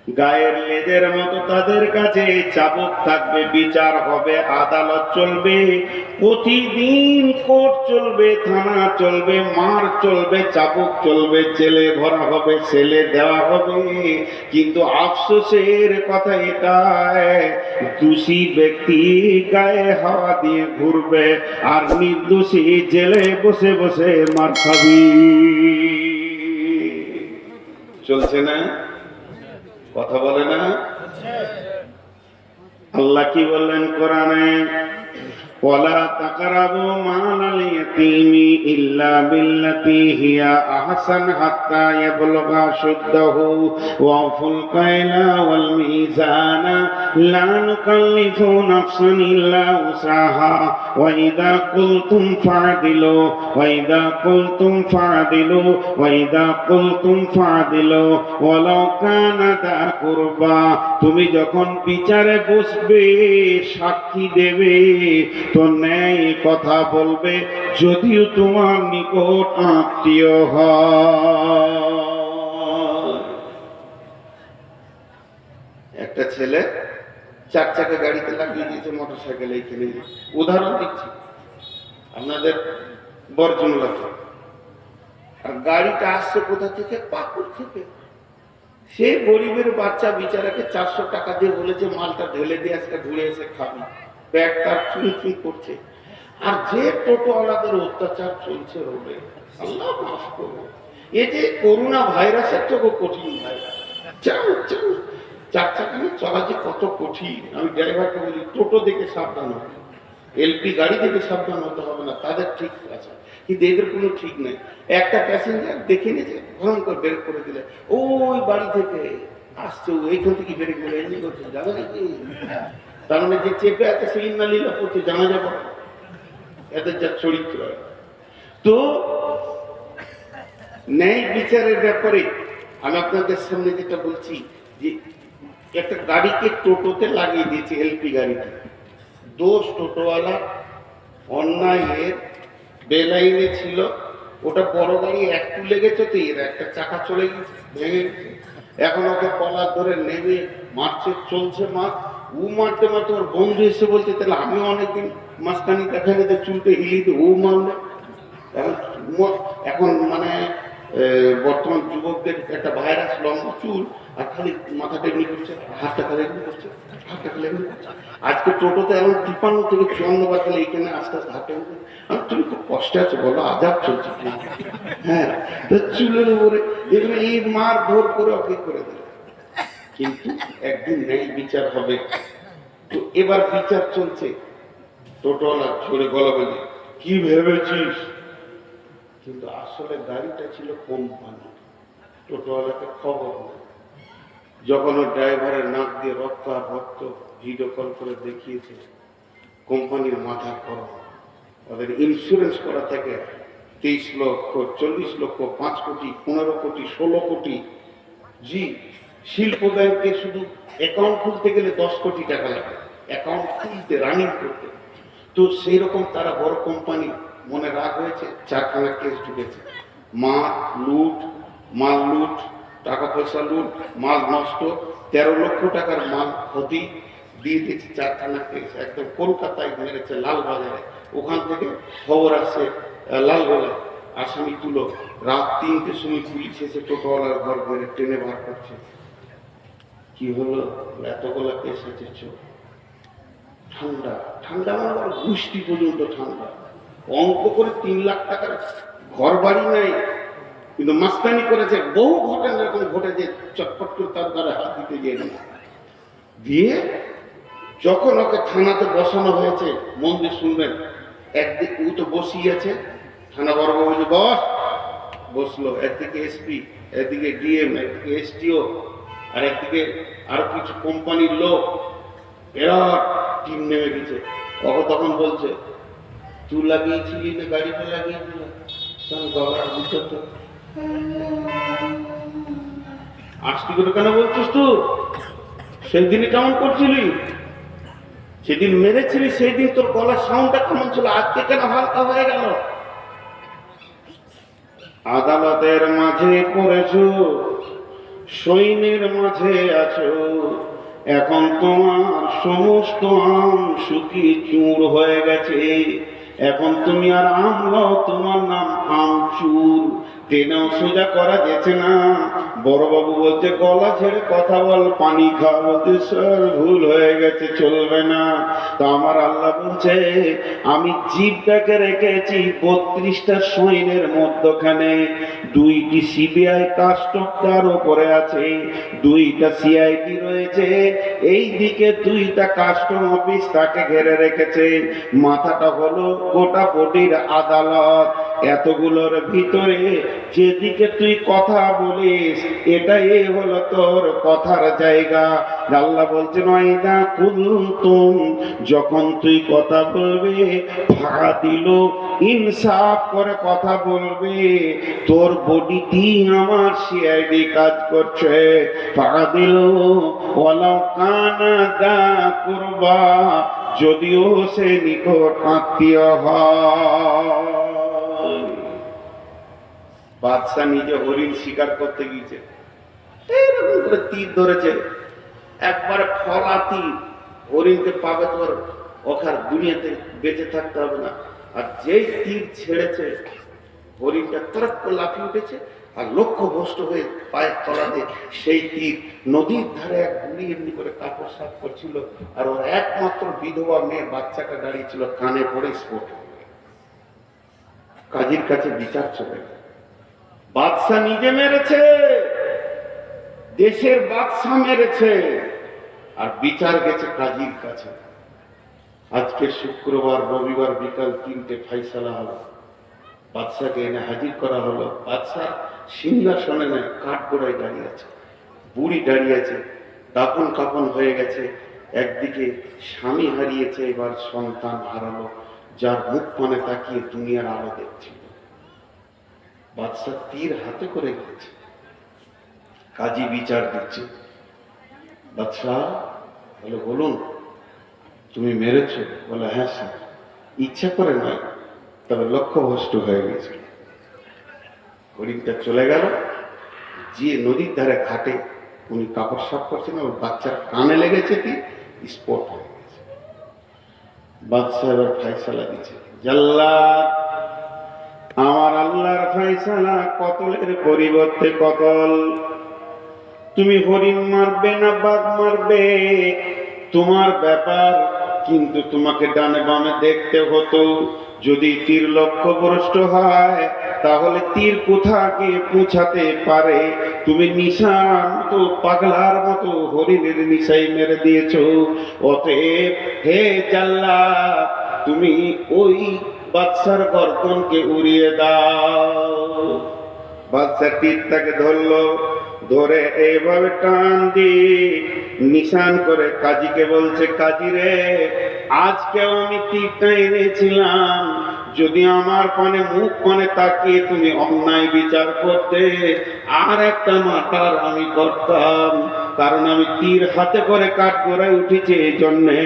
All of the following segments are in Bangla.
গায়ের লেজের মতো তাদের কাছে চাবুক থাকবে, বিচার হবে, আদালত চলবে, প্রতিদিন কোর্ট চলবে, থানা চলবে, মার চলবে, চাবুক চলবে, জেলে ভরা হবে, ছেলে দেওয়া হবে। কিন্তু আফসোসের কথা এটাই, দোষী ব্যক্তি গায়ে হাওয়া দিয়ে ঘুরবে আর নির্দোষী জেলে বসে বসে মার খাবি। চলছে না? কথা বলে না? আল্লাহ কি বললেন কোরআনে? ওয়ালা তাকরাবু মালাল ইয়াতীমি ইল্লা বিল্লাতী হিয়া আহসান হাত্তা ইয়াবলুগা শুদ্দাহু ওয়াফুল কায়লা ওয়াল মিজানা লা নুকাল্লিফু নাফসান ইল্লা উসাহা ওয়া ইযা কুলতুম ফা'দিলু ওয়া ইযা কুলতুম ফা'দিলু ওয়া ইযা কুলতুম ফা'দিলু ওয়ালাউ কানা দা কুরবা। তুমি যখন বিচারে বসবে, সাক্ষী দেবে, তো ন্যায় কথা বলবে, যদিও তোমার নিকট আত্মীয় হয়। একটা ছেলে 4 চাকা গাড়িতে লাগিয়ে দিয়েছে মোটর সাইকেল, এইখানে উদাহরণ দিচ্ছি আপনাদের বর্জনলাতে। আর গাড়িটা আসছে কোথা থেকে? পাকুড় থেকে। সে গরিবের বাচ্চা বিচারাকে 400 টাকা দিয়ে বলেছে মালটা ঢেলে দিয়ে আজকে ঘুরে এসে খাবি। ব্যাগ তার চুন চুন করছে। আর যে টোটোওয়ালাদের অত্যাচার চলছে রোডে, আল্লাহ মাফ করবে। এই যে করোনা ভাইরাসের থেকে কঠিন ভাইরাস। 4 চাকা নিয়ে চলা যে কত কঠিন। আমি ড্রাইভারকে বলি টোটো দেখে সাবধান হবে, এলপি গাড়ি থেকে সাবধান হতে হবে না, তাদের ঠিক আছে, কিন্তু এদের কোনো ঠিক নেই। একটা প্যাসেঞ্জার দেখে নিয়েছে, ভয়ঙ্কর ব্রেক করে দিলে, ওই বাড়ি থেকে আসছে, এইখান থেকে ব্রেক করে এমনি করছে, জানো নাকি? তার মানে যে চেপে আছে সেই নালীলা করছে, জানা যাবে এদের যা চরিত্র। তো ন্যায় বিচারের ব্যাপারে আমি আপনাদের সামনে যেটা বলছি, যে একটা গাড়িকে টোটোতে লাগিয়ে দিয়েছে, এলপি গাড়িতে। দোষ টোটোওয়ালা, অন্যায়ের বেলাইনে ছিল। ওটা বড় গাড়ি একটু লেগেছে, তো এর একটা চাকা চলে গেছে, ভেঙে গেছে। এখন ওকে কলার ধরে নেমে মারছে, চলছে মাছ। ও মারতে মারতে ওর বন্ধু এসে বলছে, তাহলে আমিও অনেকদিন মাঝখানি দেখা যেতে চুলতে হিলিয়ে ও মারলে। এখন মানে বর্তমান যুবকদের একটা ভাইরাস, লম্বা চুল আর খালি মাথাটা এমনি করছে, হাতটা খালি এমনি করছে, হাতটা খালি এমনি করছে। আজকে টোটোতে এমন 53 থেকে 54 বার গেলে এইখানে আস্তে আস্তে হাঁটে। তুমি খুব কষ্টে আছো বলো, আজাব চলছে। হ্যাঁ, তো চুলের উপরে এগুলো এই মার ভোর করে ওকে করে দিল। কিন্তু একদিন ন্যায় বিচার হবে। তো এবার বিচার চলছে। টোটোওয়ালা ঝরে গলা বলে, কি ভেবেছিস? কিন্তু আসলে গাড়িটা ছিল কোম্পানি, টোটোওয়ালাকে খবর নেই। যখন ওর ড্রাইভারের নাক দিয়ে রক্ত আর রক্ত, ভিডিও কল করে দেখিয়েছে, কোম্পানির মাথা খরচ। ওদের ইন্স্যুরেন্স করা থেকে 23 লক্ষ, 40 লক্ষ, 5 কোটি, 15 কোটি, 16 কোটি। জি, শিল্প ব্যাংকে শুধু অ্যাকাউন্ট খুলতে গেলে 10 কোটি টাকা লাগে, অ্যাকাউন্ট খুলতে, রানিং করতে। তো সেই রকম তারা বড় কোম্পানি, মনে রাগ হয়েছে, 4খানা কেস ঢুকেছে। মাল লুট, টাকা পয়সা লুট, মাল নষ্ট, 13 লক্ষ টাকার মাল ক্ষতি দিয়ে দিয়েছে। 4খানা কেস একদম কলকাতায় মেরেছে, লালবাজারে। ওখান থেকে খবর আসছে লালগোলায়, আসামি তুলো। রাত 3টের সময় পুলিশ এসে টোটোওয়ালার ঘর ঘরে টেনে বার করছে। কি হলো? এতগুলো কেস আছে। ঠান্ডা ঠান্ডা মানে গোষ্ঠী পর্যন্ত ঠান্ডা। অঙ্ক করে 3 লাখ টাকার ঘর বাড়ি নাই, কিন্তু মাস্তানি করেছে। বহু ঘটনা এরকম ঘটেছে, চটপট করে তার দ্বারা হাত দিতে গিয়ে দিয়ে যখন ওকে থানাতে বসানো হয়েছে, মন দিয়ে শুনবেন, একদিকে ও তো বসিয়ে আছে, থানা বড় বলছে বস, বসলো। একদিকে এসপি, একদিকে ডিএম, একদিকে এসটিও, আর একদিকে আরো কিছু কোম্পানির লোক, এরা টিম নেমে গেছে। ওকে তখন বলছে, তুই লাগিয়েছিলি না গাড়িটা লাগিয়েছিল? গলার ভিতর তো আসতি করে কেন বলছিস? তুই সেই দিনই কেমন করছিলি? সেদিন মেরেছিলি, সেই দিন তোর গলার সাউন্ডটা কেমন ছিল? আজকে কেন হালকা হয়ে গেল? আদালতের মাঝে পড়েছ, সৈন্যের মাঝে আছো, এখন তোমার সমস্ত আম শুকিয়ে চুর হয়ে গেছে, এখন তুমি আর আমরাও, তোমার নাম আমচুর। টেনেও সোজা করা যেছে না। বড়বাবু বলছে গলা ছেড়ে কথা বল, পানি খাওয়া। বলতে স্যার ভুল হয়ে গেছে, চলবে না। তো আমার আল্লাহ বলছে আমি জিভটাকে রেখেছি 32টা সৈন্যের মধ্যখানে, 2টি সিবিআই কাস্টম তার উপরে আছে, 2টা সিআইডি রয়েছে, এই দিকে 2টা কাস্টম অফিস তাকে ঘিরে রেখেছে। মাথাটা হলো গোটা বডির আদালত। এতগুলোর ভিতরে যেদিকে তুই কথা বলিস এটাই হলো তোর কথার জায়গা। আল্লাহ বলছেন ওয়াইদা কুনতুম, যখন তুই কথা বলবে ভাড়া দিল, ইনসাফ করে কথা বলবে, তোর বডিটি আমার সিআইডি কাজ করছে। ভাড়া দিল ওয়ালাউ কানা দা কুরবা, যদিও সে নিকট আত্মীয় হয়। বাদশা নিজে হরিণ শিকার করতে গিয়েছে, এরকম করে তীর ধরেছে, একবারে ফলা তীর। হরিণকে পাবে তোর ওখার দুনিয়াতে বেঁচে থাকতে হবে না। আর যেই তীর ছেড়েছে হরিণটা তরফ করে লাফিয়ে উঠেছে, আর লক্ষ্য ভ্রষ্ট হয়ে পায়ের তলাতে সেই তীর। নদীর ধারে এক বুড়ি এমনি করে কাপড় সাফ করছিল, আর ওর একমাত্র বিধবা মেয়ের বাচ্চাটা দাঁড়িয়ে ছিল, কানে পড়ে স্পট। কাজীর কাছে বিচার চলে গেল। বাদশা নিজে মেরেছে, দেশের বাদশা মেরেছে, আর বিচার গেছে কাজীর কাছে। আজকে শুক্রবার, রবিবার বিকাল 3টে ফাইসালা হলো। বাদশাকে এনে হাজির করা হলো। বাদশার সিংহাসনে নেই, কাঠগোড়ায় দাঁড়িয়ে আছে, বুড়ি দাঁড়িয়ে আছে, দাফন কাফন হয়ে গেছে। একদিকে স্বামী হারিয়েছে, এবার সন্তান হারালো, যার মুখ পানে তাকিয়ে দুনিয়ার আলো দেখছিল। বাদশা তীর হাতে করে গেছে, কাজী বিচার দিচ্ছে। বাদশা বলে বলুন, তুমি মেরেছ? বলে হ্যাঁ স্যার, ইচ্ছা করে নয়, তবে লক্ষ্যভ্রষ্ট হয়ে গেছিল। হরিণটা চলে গেল, যে নদীর ধারে ঘাটে উনি কাপড় সাফ করছেন, ওর বাচ্চার কানে লেগেছে, কি স্পট হয়ে গেছে। বাদশা এবার ফাইসালা দিচ্ছে, জাল্লাদ, আমার আল্লাহর ফাইসালা কতলের পরিবর্তে কতল। তুমি হরিণ মারবে না বাঘ মারবে তোমার ব্যাপার, কিন্তু তোমাকে ডানে বামে দেখতে হতো। যদি তীর লক্ষ্যভ্রষ্ট হয় তাহলে তীর কোথা গিয়ে পৌঁছাতে পারে। তুমি নিশার মতো, পাগলার মতো হরিণের নিশাই মেরে দিয়েছ। অতএব হে জাল্লাদ, তুমি ওই বাদশার গর্দনকে উড়িয়ে দাও। বাদশা তীরটাকে ধরলো, ধরে এইভাবে টান দিয়ে নিশান করে কাজীকে বলছে, কাজী রে, আজকেও আমি তীরটা এনেছিলাম, যদি আমার পানে মুখ পানে তাকিয়ে তুমি অন্যায় বিচার করতে, আর একটা মাথার আমি করতাম। কারণ আমি তীর হাতে করে কাঠ গোড়ায় উঠেছি, এই জন্যে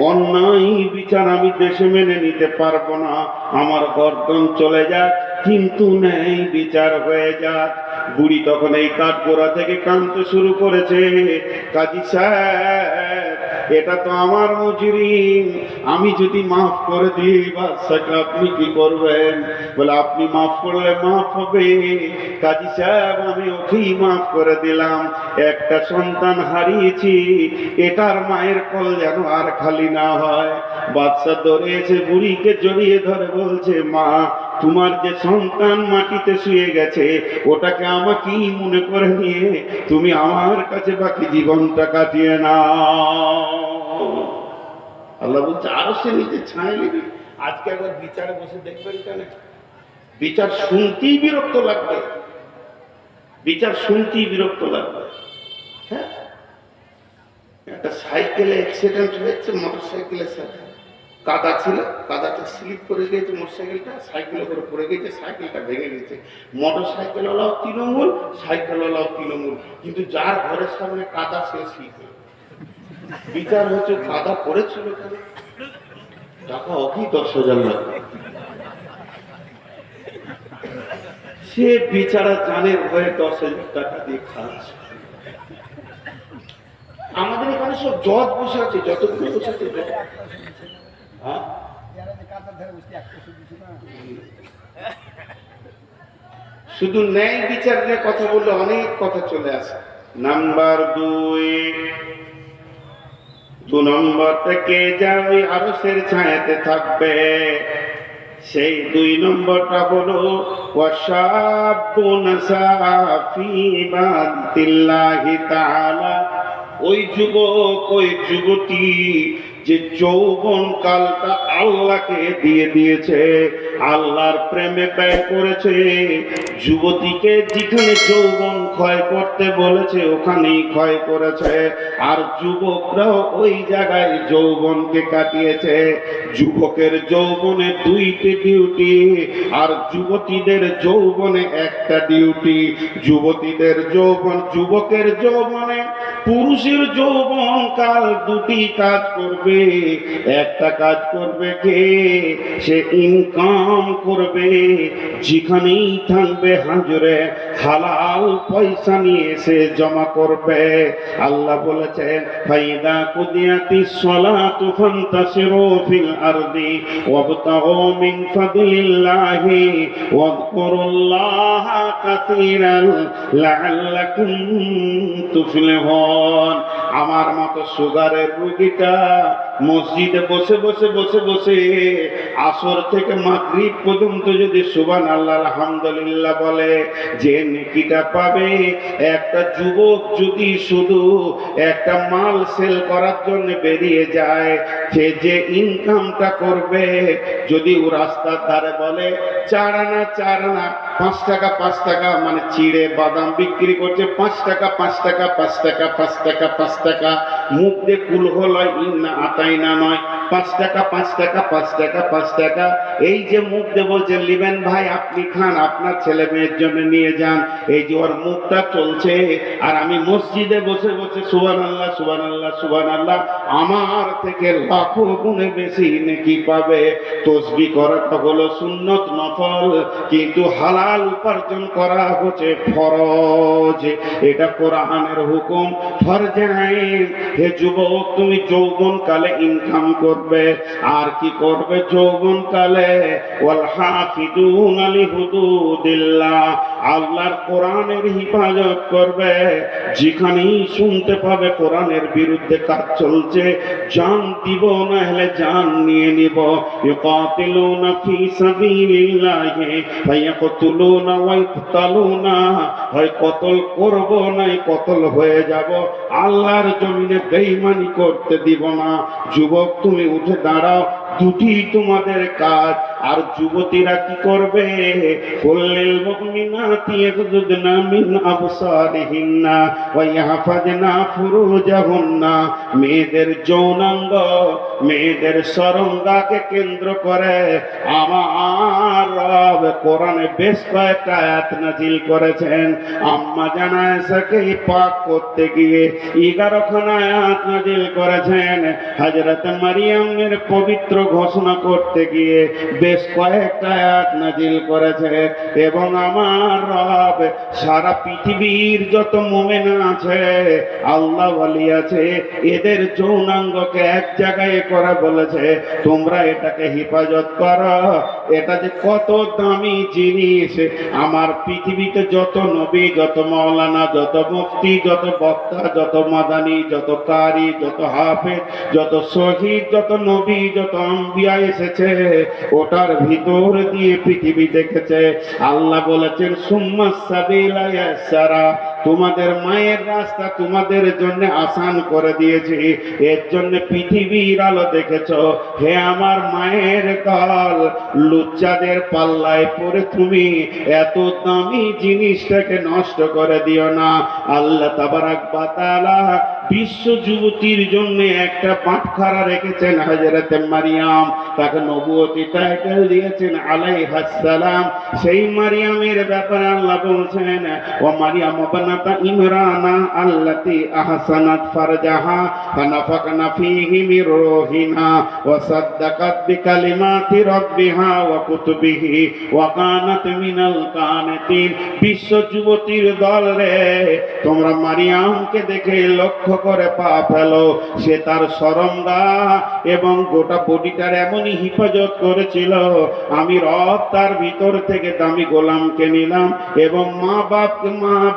অন্যায় বিচার আমি দেশে মেনে নিতে পারবো না। আমার গর্দন চলে যাক, কিন্তু ন্যায় বিচার হয়ে যাক। বুড়ি তখন এই কাঠ গোড়া থেকে কাঁদতে শুরু করেছে, কাজী সাহেব, এটা তো আমার মুজরিম, আমি যদি মাফ করে দিই বাদশাকে আপনি কি করবেন? বলে আপনি মাফ করলে মাফ হবে। কাজী সাহেব, আমি ওকেই মাফ করে দিলাম, একটা সন্তান হারিয়েছি, এটার মায়ের কল যেন আর খালি না হয়। বাদশা দৌড়েছে, বুড়িকে জড়িয়ে ধরে বলছে, মা, তোমার যে সন্তান মাটিতে শুয়ে গেছে ওটাকে আমাকেই মনে করে নিয়ে তুমি আমার কাছে বাকি জীবনটা কাটিয়ে নাও। আল্লাহ বলছে আরো সে নিজে ছায় নেবে। আজকে একবার বিচারে বসে দেখবেন, কেন বিচার শুনতেই বিরক্ত লাগবে, বিচার শুনতেই বিরক্ত লাগবে। হ্যাঁ, একটা সাইকেলে অ্যাক্সিডেন্ট হয়েছে, মোটর সাইকেলের সাথে কাদা ছিল, কাদাটা স্লিপ করে গিয়েছে, মোটরসাইকেলটা সাইকেলের উপরে পড়ে গেছে, সাইকেলটা ভেঙে গেছে। মোটর সাইকেলওয়ালাও তৃণমূল, সাইকেলওয়ালাও তৃণমূল, কিন্তু যার ঘরের সামনে কাদা সে স্লিপ। বিচার হচ্ছে কাদা পড়েছিল কেন, টাকা অকি 10,000 লাগবে। সে বিচারা জানের ভয়ে 10,000 টাকা দিয়ে খাচ্ছে। ওখানে সব জজ বসে আছে, যতগুলো বসে আছে জজ। হ্যাঁ শুধু ন্যায় বিচার নিয়ে কথা বললে অনেক কথা চলে আসে। নাম্বার 2 নম্বর থেকে যা ওই আরশের ছায়াতে থাকবে, সেই 2 নম্বরটা হলো ওয়াশাবুন সাফি ইবাদাতিল্লাহি তাআলা। ওই যুবক, ওই যুবতী যে যৌবন কালটা আল্লাহকে দিয়ে দিয়েছে, আল্লাহর প্রেমে ব্যয় করেছে। যুবতীকে যেখানে যৌবন ক্ষয় করতে বলেছে ওখানেই ক্ষয় করেছে, আর যুবকরাও ওই জায়গায় যৌবনকে কাটিয়েছে। যুবকের যৌবনে 2টি ডিউটি, আর যুবতীদের যৌবনে 1টা ডিউটি। যুবতীদের যৌবন, যুবকের যৌবনে পুরুষের যৌবন কাল 2টি কাজ করবে। একটা কাজ করবে কে? সে ইনকাম করবে, যেখানেই থাকবে হাজরে হালাল পয়সা নিয়ে সে জমা করবে। আল্লাহ বলেছেন ফাইদা কুদিয়াতিস সালাতু ফান্তাশিরু ফিল আরদি ওয়াবতাগু মিন ফাদলিল্লাহি ওয়াযকুরুল্লাহা কাসীরান লাআল্লাকুম তুফলিহুন। আমার মতো সুগারের রোগীটা মসজিদে বসে বসে বসে বসে আসর থেকে মাগরিব পর্যন্ত যদি সুবহানাল্লাহ আলহামদুলিল্লাহ বলে, যে নেকিটা পাবে। একটা যুবক যদি শুধু একটা মাল সেল করার জন্য বেরিয়ে যায়, সে যে ইনকামটা করবে, যদি ও রাস্তার ধারে বলে 4 আনা 4 আনা 5 টাকা 5 টাকা, মানে চিড়ে বাদাম বিক্রি করছে 5 টাকা 5 টাকা 5 টাকা 5 টাকা 5 টাকা, মুখ দিয়ে কুল হলো ইন্না আতাই না নয়, 5 টাকা 5 টাকা 5 টাকা 5 টাকা। এই যে মুখ দিয়ে বলছে লিবেন ভাই আপনি খান, আপনার ছেলে মেয়ের জন্য নিয়ে যান, এই যে ওর মুখটা চলছে, আর আমি মসজিদে বসে বসে সুবহানাল্লাহ সুবহানাল্লাহ সুবহানাল্লাহ, আমার থেকে লাখো গুণে বেশি নেকি পাবে। তাসবিহ করাটা হলো সুন্নত নফল, কিন্তু হালাল উপার্জন করা হচ্ছে ফরজ। এটা কোরআনের হুকুম, ফরজে আইন। হে যুবক, তুমি যৌবন কালে ইনকাম করবে, আর কি করবে যৌবন কালে? ওয়াল হাফিজুনা লিহুদুদিল্লাহ, আল্লাহর কোরআনের হিফাজত করবে। যেখানেই শুনতে পাবে কোরআনের বিরুদ্ধে কাজ চলছে, জান দিব না হলে জান নিয়ে নিব। ইউকাতিলুনা ফি সাবিলিল্লাহি ফায়াকতুলুনা ওয়া ইকতালুনা, হয় কতল করব নাই কতল হয়ে যাব, আল্লাহর জমিনে বেঈমানি করতে দিব না। যুবক তুমি উঠে দাঁড়াও, 2টি তোমাদের কাজ। আর যুবতীরা কি করবে? কুল্লিল মুমিনাতি ইয়াগুযুদনা মিন আবসারিহিন্না ওয়া ইয়াহফাজনা ফুরুজাহুন্না। মেয়েদের যৌনাঙ্গ, মেয়েদের সরঙ্গাকে কেন্দ্র করে আমার রব কোরআনে বেশ কয়েকটা আয়াত নাযিল করেছেন। আম্মা জানা আয়েশাকে পাক করতে গিয়ে 11খানা আয়াত নাযিল করেছেন। হযরত মারিয়ামের পবিত্র ঘোষণা করতে গিয়ে বেশ কয়েকটা আয়াত নাযিল করেছে। এবং আমার রব সারা পৃথিবীর যত মুমিন আছে, আল্লাহ ওয়ালি আছে, এদের যৌনাঙ্গকে এক জায়গায় করে বলেছে তোমরা এটাকে হেফাজত করো। এটা যে কত দামি জিনিস। আমার পৃথিবীতে যত নবী, যত মাওলানা, যত মুফতি, যত বক্তা, যত মাদানী, যত কারি, যত হাফেজ, যত শহীদ, যত নবী, যত আম্বিয়া এসেছে, ওটার ভিতর দিয়ে পৃথিবী দেখেছে। আল্লাহ বলেছেন সুম্মাস সাবিলা ইয়াসসারা, তোমাদের মায়ের রাস্তা তোমাদের জন্য আসান করে দিয়েছি, এর জন্য পৃথিবীর আলো দেখেছ। হে আমার মায়ের দল, লুচ্চাদের পাল্লায় পড়ে তুমি এত দামি জিনিসটাকে নষ্ট করে দিও না। আল্লাহ তাবারাক ওয়া তাআলা বিশ্ব যুবতীর জন্য একটা পাঠখানা রেখেছেন। হযরত মারিয়াম, তাকে নবুয়তি টাইটেল দিয়েছেন আলাইহাস সালাম। সেই মারিয়ামের ব্যাপারে আল্লাহ বলছেন ও মারিয়াম ইবনাতা ইমরানা আল্লাতী আহসানাত ফারজাহা ফানাফাকনা ফীহি মির রূহিনা ওয়া সাদ্দাকাত বিকালিমাতি রাব্বিহা ওয়া কুতুবিহি ওয়া কানাত মিনাল কানিতিন। বিশ্ব যুবতীর দল রে, তোমরা মারিয়ামকে দেখে লক্ষ্য করে পা ফেলো। সে তার শরমগাহ এবং গোটা বডিটার এমনই হিফাজত করেছিল, আমি রব তার ভিতর থেকে দামি গোলামকে নিলাম এবং মা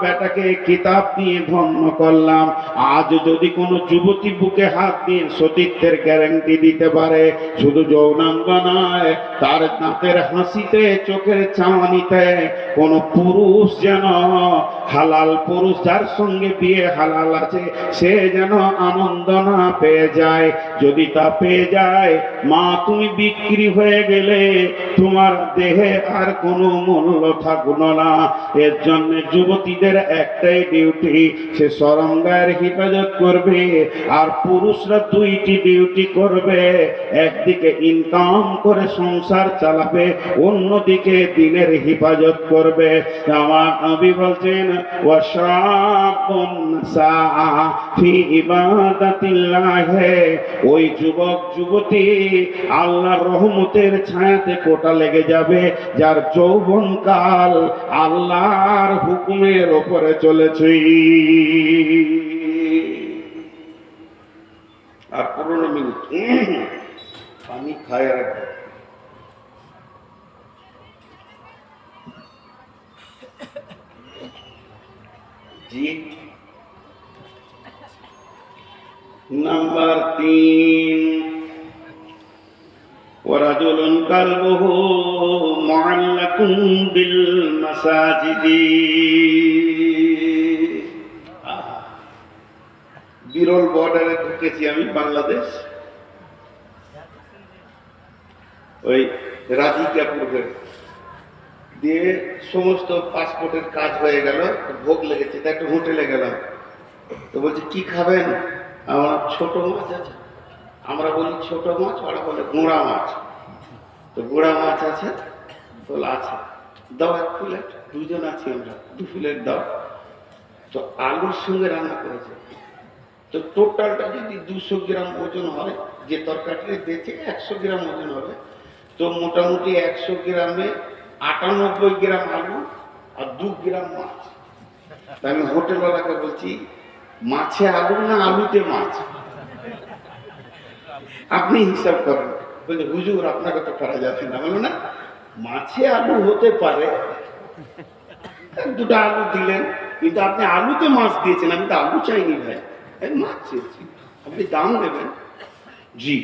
বেটাকে কিতাব দিয়ে ধন্য করলাম। আজ যদি কোনো যুবতী বুকে হাত দিয়ে সতীত্বের গ্যারান্টি দিতে পারে, শুধু যৌনাঙ্গ নয়, তার দাঁতের হাসিতে, চোখের চাওয়ানিতে কোনো পুরুষ যেন, হালাল পুরুষ যার সঙ্গে বিয়ে হালাল আছে, সে যেন আনন্দ না পেয়ে যায়। যদি তা পেয়ে যায়, মা তুমি বিক্রি হয়ে গেলে, তোমার দেহে আর কোনো মূল্য থাকলো না। এর জন্য যুবতীদের একটাই ডিউটি, সে শরমগাহের হিফাজত করবে, আর পুরুষরা দুইটি ডিউটি করবে। একদিকে ইনকাম করে সংসার চালাবে, অন্যদিকে দিনের হিফাজত করবে। আমার নবী বলছেন, ওয়াশাবুন সাআ ফি ইবাদাতিল্লাহ, ওই যুবক যুবতী আল্লাহর রহমতের ছায়াতে কোটা লেগে যাবে, যার যৌবনকাল আল্লাহর হুকুমের ওপরে চলেছে। আর 15 মিনিট পানি খায় রাখবে। জি, নাম্বার 3, ওয়ারাজুলুন কালবুহু মুআল্লাকুন বিল মাসাজিদি। বিরল বর্ডারে ঢুকেছি আমি, বাংলাদেশ, ওই রাধিকাপুর দিয়ে সমস্ত পাসপোর্টের কাজ হয়ে গেল, ভোগ লেগেছে, তাই একটা হোটেলে গেলাম। তো বলছে কি খাবেন? আমার ছোট মাছ আছে। আমরা বলি ছোট মাছ, ওরা বলে গুঁড়া মাছ। তো গুঁড়া মাছ আছে, বলে আছে, দাও 1 প্লেট। 2 জন আছি আমরা, 2 প্লেট দাও। তো আলুর সঙ্গে রান্না করেছে। তো টোটালটা যদি 200 গ্রাম ওজন হয়, যে তরকারিটা দিয়েছে 100 গ্রাম ওজন হবে, তো মোটামুটি 100 গ্রামে 98 গ্রাম আলু আর 2 গ্রাম মাছ। তা আমি হোটেলওয়ালাকে বলছি, মাছে আলু না আলুতে মাছ? আপনি হিসাব করেন। বলছে হুজুর আপনাকে তো করা যাবে না। বলো না, মাছে আলু হতে পারে, 2টা আলু দিলেন, কিন্তু আপনি আলুতে মাছ দিয়েছেন। আমি তো আলু চাইনি ভাই, আমি মাছ চেয়েছি, আপনি দাম দেবেন। জি,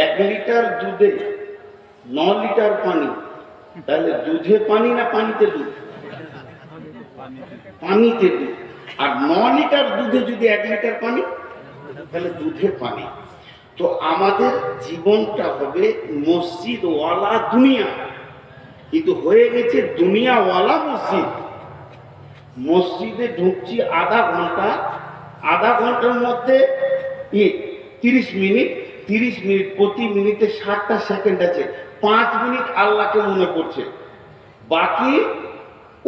1 লিটার দুধে 9 লিটার পানি, তাহলে দুধে পানি না পানিতে দুধ? পানিতে দুধ। আর 9 লিটার দুধে যদি 1 লিটার পানি, তাহলে দুধে পানি। তো আমাদের জীবনটা হবে মসজিদওয়ালা দুনিয়া, কিন্তু হয়ে গেছে দুনিয়াওয়ালা মসজিদ। মসজিদে ঢুকছি আধা ঘন্টা, আধা ঘন্টার মধ্যে 30 মিনিট, 30 মিনিট, প্রতি মিনিটে 60টা সেকেন্ড আছে। 5 মিনিট আল্লাহকে মনে করছে, বাকি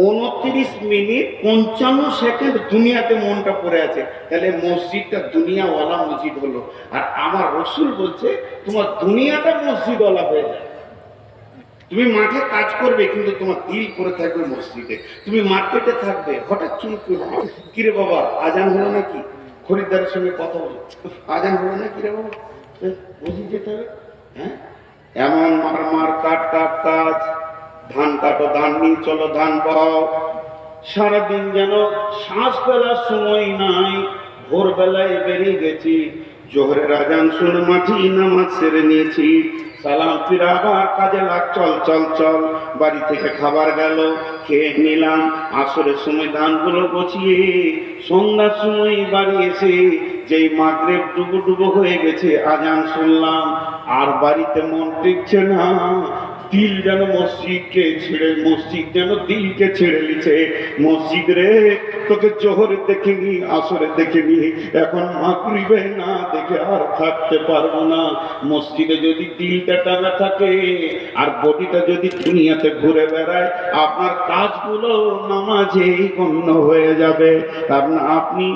29 মিনিট 55 সেকেন্ড দুনিয়াতে মনটা পড়ে আছে। তাহলে মসজিদটা দুনিয়াওয়ালা মসজিদ হলো। আর আমার রসুল বলছে তোমার দুনিয়াটা মসজিদওয়ালা হয়ে যায়। তুমি মাঠে কাজ করবে, কিন্তু তোমার দিল পড়ে থাকবে মসজিদে। তুমি মার্কেটে থাকবে, হঠাৎ চুল করবে, কিরে বাবা আজান হলো নাকি? খরিদ্দারের সঙ্গে কথা বলো, আজান হলো না কিরে বাবা, বুঝিয়ে যেতে হবে। হ্যাঁ, এমন মার কাট কাজ, ধান কাটো, ধান নিয়ে চলো, ধান বহাও। সারাদিন যেন শ্বাস ফেলার সময় নাই। ভোরবেলায় বেরিয়ে গেছি, জোহরের আজান শুনে মাঠে নামাজ সেরে নিয়েছি, সালাম ফিরে আবার কাজে লাগ, চল চল চল। বাড়ি থেকে খাবার গেল, খেয়ে নিলাম। আসরের সময় ধানগুলো গছিয়ে সন্ধ্যার সময় বাড়ি এসে যেই মাগরিব ডুবো ডুবো হয়ে গেছে, আজান শুনলাম। আর বাড়িতে মন টিকছে না, দিল যেন মসজিদকে ছেড়ে, মসজিদ যেন দিলকে ছেড়ে নিছে। মসজিদ রে, তোকে জোহরে দেখিনি, আসরে দেখিনি, এখন মাগরিবে না দেখে আর থাকতে পারবো না। মসজিদে যদি দিলটা টানা থাকে আর বডিটা যদি দুনিয়াতে ঘুরে বেড়ায়, আপনার কাজগুলো নামাজেই গণ্য হয়ে যাবে। কারণ আপনি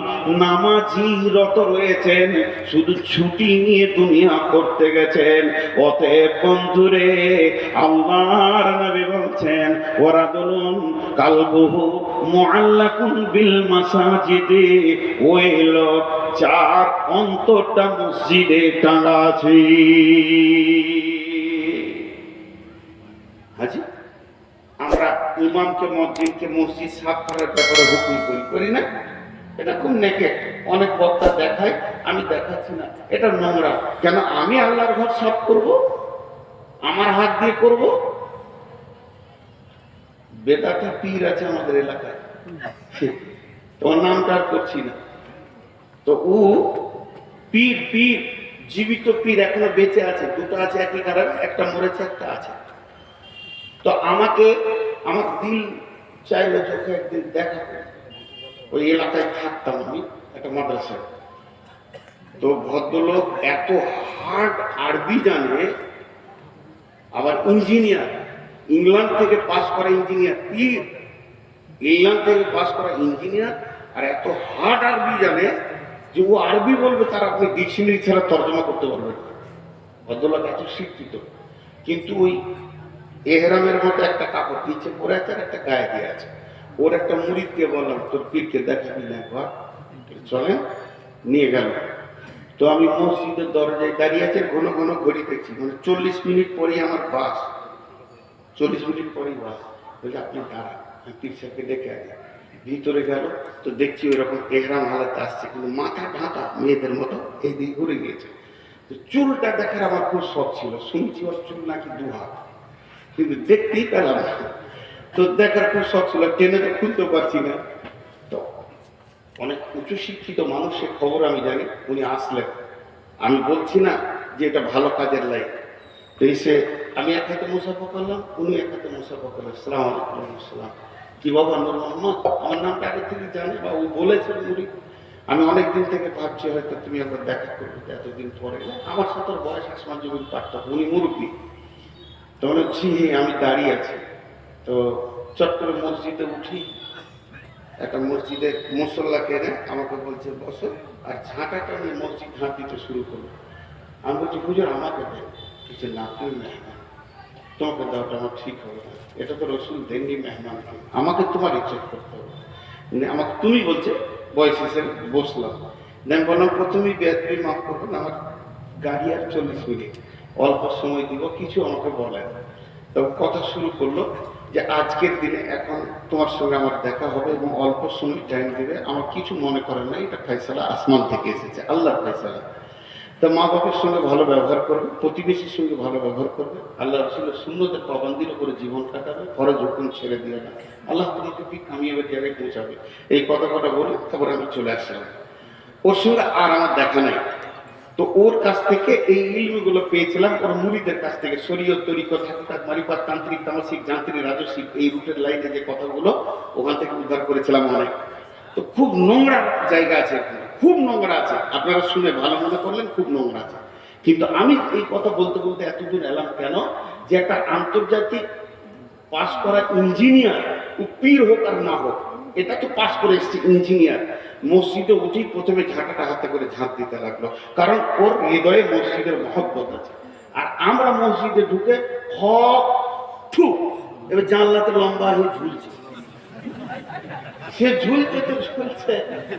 নামাজি রত রয়েছেন, শুধু ছুটি নিয়ে দুনিয়া করতে গেছেন। অতএব বন্ধুরে, আল্লাহর নবী বলছেন, ওয়ারাদুলুন কালবুহু মুআল্লাকুন বিল মাসাজিদে, ওই লোক যার অন্তরটা মসজিদে টাঙা আছে। হাজি, আমরা ইমামকে মসজিদকে মসজিদ সাফ করার ব্যাপারে হুকুম করি না? এটা খুব নেকে, অনেক বক্তা দেখায়, আমি দেখাচ্ছি না। এটা নোংরা। কেন আমি আল্লাহর ঘর সাফ করব? আমার হাত দিয়ে করব? বেদাতি পীর আছে আমাদের এলাকায়, তোর নামটা আর করছি না। তো ও পীর, পীর জীবিত পীর এখনো বেঁচে আছে, দুটো আছে একই কারণে, একটা মরেছে, একটা আছে। তো আমাকে, আমার দিল চাইলে চোখে একদিন দেখা করে। ওই এলাকায় থাকতাম আমি, একটা মাদ্রাসায়। তো ভদ্রলোক এত হার্ড আরবি জানে, আবার ইঞ্জিনিয়ার, ইংল্যান্ড থেকে পাস করা ইঞ্জিনিয়ার, পীর ইংল্যান্ড থেকে পাস করা ইঞ্জিনিয়ার, আর এত হার্ড আরবি জানে যে ও আরবি বলবে তার আপনি ডিকশনারি ছাড়া তর্জমা করতে পারবেন। ভদ্রলোক এত শিক্ষিত, কিন্তু ওই এহরামের মতো একটা কাপড় নিচে পরে আছে আর একটা গায়ে দিয়ে আছে। ওর একটা মুরিদকে বললাম, তোর পীরকে দেখাবি না একবার? চলে, নিয়ে গেল। তো আমি মসজিদের দরজায় দাঁড়িয়ে আছে, ঘন ঘন ঘড়ি দেখছি, মানে 40 মিনিট পরেই আমার বাস, 40 মিনিট পরেই বাস। বলছে আপনি দাঁড়ান, পীর সাহেবকে ডেকে আগে। ভিতরে গেল, তো দেখছি ওইরকম এহরাম হালাতে আসছে, কিন্তু মাথা ঢাকা মেয়েদের মতো এই দিকে ঘুরে গিয়েছে। তো চুলটা দেখার আমার খুব শখ ছিল, শুনছি ওর চুল নাকি 2 হাত, কিন্তু দেখতেই পেলাম না। তো দেখার খুব শখ ছিল, টেনে তো খুলতে পারছি না। তো অনেক উচ্চ শিক্ষিত মানুষের খবর আমি জানি, উনি আসলেন। আমি বলছি না যে এটা ভালো কাজের লাইন। তো এসে আমি এক হাতে মুসাফা করলাম, উনি এক হাতে মুসাফা করলেন। আসসালামু আলাইকুম। আসসালাম। কি বাবা নূর মোহাম্মদ? আমার নামটা আগে থেকে জানি বা ও বলেছেন উনি। আমি অনেকদিন থেকে ভাবছি হয়তো তুমি একবার দেখা করবে, এতদিন পরে। আমার সাথে বয়স আসমান জমির পার্থক্য, উনি মুরব্বী। তখন হচ্ছে আমি দাঁড়িয়ে আছি। তো চট করে মসজিদে উঠি, একটা মসজিদের মুসল্লা কেনে আমাকে বলছে বসো, আর ঝাঁটাটা নিয়ে মসজিদ ঝাঁট দিতে শুরু করলো। আমি বলছি হুজুর আমাকে দেন। কিছু না, তুমি মেহমান, তোমাকে দেওয়াটা আমার ঠিক হবে না, এটা তো রসুল দেননি মেহমান, আমাকে তোমার ইজ্জত করতে হবে। আমাকে তুমি বলছে, বয়স হিসেবে বসলাম। দেন বললাম প্রথমেই বেয়াদবি মাফ করবেন, আমার গাড়ি আর 40 মিনিট, অল্প সময় দিব, কিছু আমাকে বলেন। তখন কথা শুরু করলো যে আজকের দিনে এখন তোমার সঙ্গে আমার দেখা হবে এবং অল্প সময় টাইম দেবে, আমার কিছু মনে করেন না, এটা ফায়সালা আসমান থেকে এসেছে, আল্লাহর ফায়সালা। তো মা বাবার সঙ্গে ভালো ব্যবহার করবে, প্রতিবেশীর সঙ্গে ভালো ব্যবহার করবে, আল্লাহ রসুলের সুন্নতের পাবন্দির উপরে জীবন কাটাবে, ফরজ হুকুম ছেড়ে দিয়ে না, আল্লাহ তোমাকে ঠিক কামিয়াবের জায়গায় পৌঁছাবে। এই কথা বলে তারপর আমি চলে আসলাম। ওর সঙ্গে আর আমার দেখা নাই। তো ওর কাছ থেকে এই ইলমগুলো পেয়েছিলাম, ওর মুরিদের কাছ থেকে, শরীয়ত, তরিকত, হাকিকাত, মারিফাত, তান্ত্রিক, তামাসিক, যান্ত্রিক, রাজস্বিক, এই রুটের লাইনে যে কথাগুলো ওখান থেকে উদ্ধার করেছিলাম অনেক। তো খুব নোংরা জায়গা আছে এখানে, খুব নোংরা আছে, আপনারা শুনে ভালো মনে করলেন, খুব নোংরা আছে। কিন্তু আমি এই কথা বলতে বলতে এতদূর এলাম কেন, যে একটা আন্তর্জাতিক পাস করা ইঞ্জিনিয়ার, পীর হোক আর না হোক, এটা তো পাস করে এসছে ইঞ্জিনিয়ার, মসজিদে উঠেই প্রথমে ঝাঁটাটা হাতে করে ঝাঁট দিতে লাগলো, কারণ ওর হৃদয়ে মসজিদের মহব্বত আছে। আর আমরা মসজিদে ঢুকে হক থু, এবার জানলাতে লম্বা হয়ে ঝুলছে, সে ঝুলছে তো ঝুলছে,